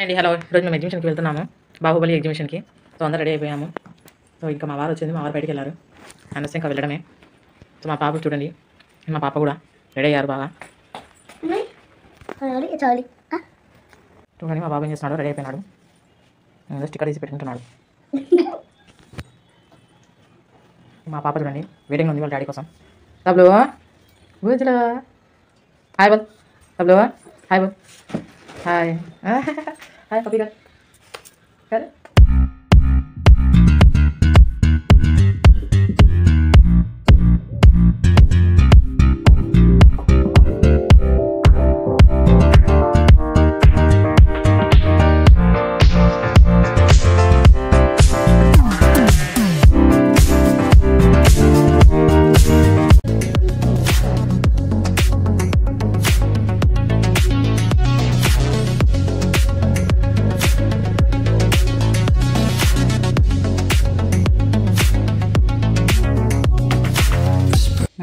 అండి హలో ఈరోజు మేము ఎగ్జిబిషన్కి వెళ్తున్నాము బాహుబలి ఎగ్జిబిషన్కి. సో అందరూ రెడీ అయిపోయాము. సో ఇంకా మా వారు వచ్చింది, మా వారు బయటికి వెళ్ళారు, అనేసి ఇంకా వెళ్ళడమే. సో మా పాప చూడండి, మా పాప కూడా రెడీ అయ్యారు బాగా. చూడండి మా బాబు ఏం చేస్తున్నాడు, రెడీ అయిపోయినాడు, స్టిక్కర్ తీసి పెట్టుకుంటున్నాడు. మా పాప చూడండి వెయిటింగ్ ఉంది వాళ్ళ డాడీ కోసం. తబ్లు బూజులో హాయ్ బోల్, తబ్లు హాయ్ బోల్, హాయ్ హాయ్ పప్పీ గారు.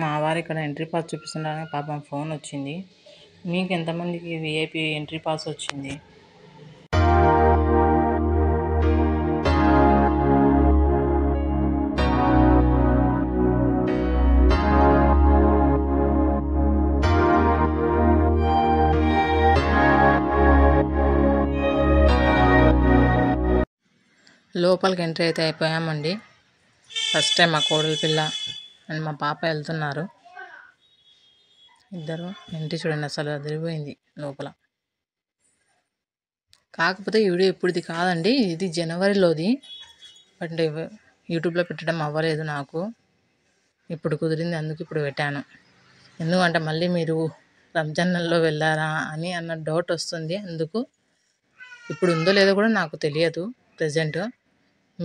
మా వారు ఇక్కడ ఎంట్రీ పాస్ చూపిస్తున్నారని పాపం ఫోన్ వచ్చింది. మీకు ఎంతమందికి విఐపి ఎంట్రీ పాస్ వచ్చింది? లోపలికి ఎంట్రీ అయితే అయిపోయామండి. ఫస్ట్ టైం మా కోడలి పిల్ల అండ్ మా పాప వెళ్తున్నారు. ఇద్దరు ఎంట్రీ చూడండి, అసలు అదిరిపోయింది లోపల. కాకపోతే ఈ వీడియో ఇప్పుడుది కాదండి, ఇది జనవరిలోది. బట్ యూట్యూబ్లో పెట్టడం అవ్వలేదు నాకు, ఇప్పుడు కుదిరింది అందుకు ఇప్పుడు పెట్టాను. ఎందుకంటే మళ్ళీ మీరు రంజాన్ నెలలో వెళ్ళారా అని అన్న డౌట్ వస్తుంది. అందుకు ఇప్పుడు ఉందో లేదో కూడా నాకు తెలియదు ప్రజెంట్.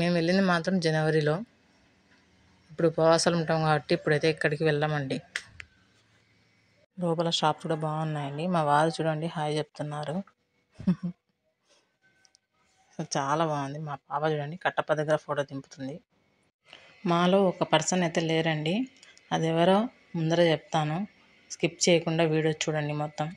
మేము వెళ్ళింది మాత్రం జనవరిలో. ఇప్పుడు ఉపవాసాలు ఉంటాం కాబట్టి ఇప్పుడైతే ఇక్కడికి వెళ్ళామండి. లోపల షాప్స్ కూడా బాగున్నాయండి. మా వారు చూడండి హాయ్ చెప్తున్నారు. చాలా బాగుంది. మా పాప చూడండి కట్టప్ప దగ్గర ఫోటో దింపుతుంది. మాలో ఒక పర్సన్ అయితే లేరండి, అది ఎవరో ముందర చెప్తాను, స్కిప్ చేయకుండా వీడియో చూడండి మొత్తం.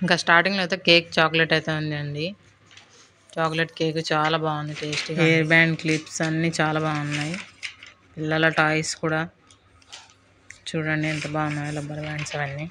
ఇంకా స్టార్టింగ్లో అయితే కేక్ చాక్లెట్ అయితే ఉందండి. చాక్లెట్ కేక్ చాలా బాగుంది, టేస్టీ. హెయిర్ బ్యాండ్ క్లిప్స్ అన్నీ చాలా బాగున్నాయి. పిల్లల టాయ్స్ కూడా చూడండి ఎంత బాగున్నాయి, రబ్బర్ బ్యాండ్స్ అవన్నీ.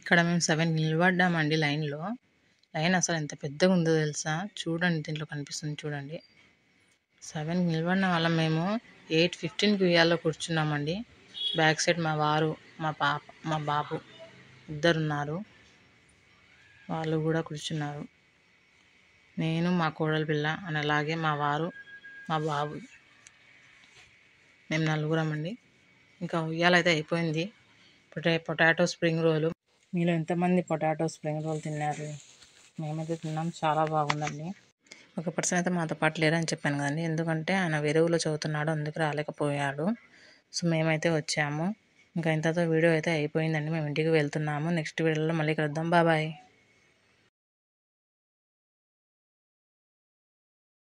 ఇక్కడ మేము 7 నిలబడ్డామండి లైన్‌లో. లైన్ అసలు ఎంత పెద్దగా ఉందో తెలుసా? చూడండి దీంట్లో కనిపిస్తుంది చూడండి. 7 నిలబడిన వాళ్ళం మేము 8:15కి ఉయ్యాల్లో కూర్చున్నామండి. బ్యాక్ సైడ్ మా వారు, మా బాబు ఇద్దరున్నారు. వాళ్ళు కూడా కూర్చున్నారు. నేను, మా కోడలి పిల్ల అని అలాగే మా వారు, మా బాబు, మేము నలుగురమండి. ఇంకా ఉయ్యాలైతే అయిపోయింది. పొటాటో స్ప్రింగ్ రోలు. మీలో ఎంతమంది పొటాటో స్ప్రింగ్ రోల్ తిన్నారు? మేమైతే తిన్నాం, చాలా బాగుందండి. ఒక పర్సన్ అయితే మాతో పాటు లేరని చెప్పాను కదండి, ఎందుకంటే ఆయన వేరే ఊళ్ళో చదువుతున్నాడు, అందుకు రాలేకపోయాడు. సో మేమైతే వచ్చాము. ఇంకా ఇంతతో వీడియో అయితే అయిపోయిందండి. మేము ఇంటికి వెళ్తున్నాము. నెక్స్ట్ వీడియోలో మళ్ళీ కలుద్దాం. బాయ్.